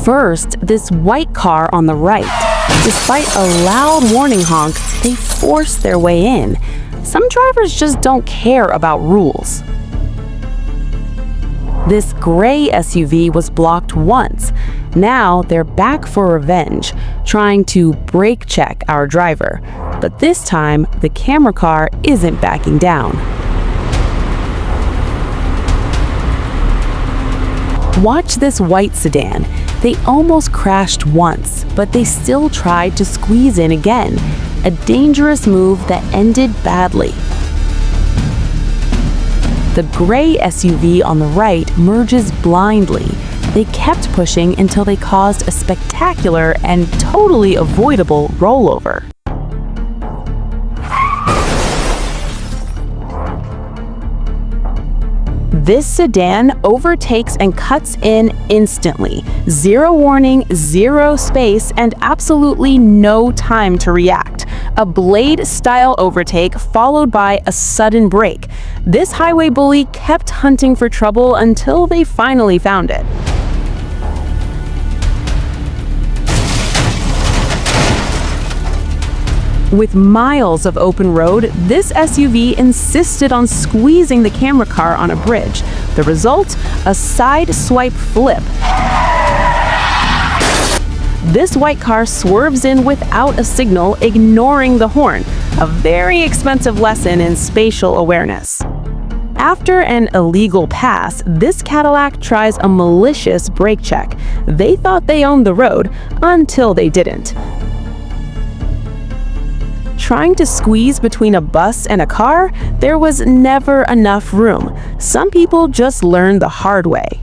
First, this white car on the right. Despite a loud warning honk, they forced their way in. Some drivers just don't care about rules. This gray SUV was blocked once. Now they're back for revenge, trying to brake check our driver. But this time, the camera car isn't backing down. Watch this white sedan. They almost crashed once, but they still tried to squeeze in again. A dangerous move that ended badly. The gray SUV on the right merges blindly. They kept pushing until they caused a spectacular and totally avoidable rollover. This sedan overtakes and cuts in instantly. Zero warning, zero space, and absolutely no time to react. A blade-style overtake followed by a sudden brake. This highway bully kept hunting for trouble until they finally found it. With miles of open road, this SUV insisted on squeezing the camera car on a bridge. The result? A side swipe flip. This white car swerves in without a signal, ignoring the horn. A very expensive lesson in spatial awareness. After an illegal pass, this Cadillac tries a malicious brake check. They thought they owned the road until they didn't. Trying to squeeze between a bus and a car, there was never enough room. Some people just learned the hard way.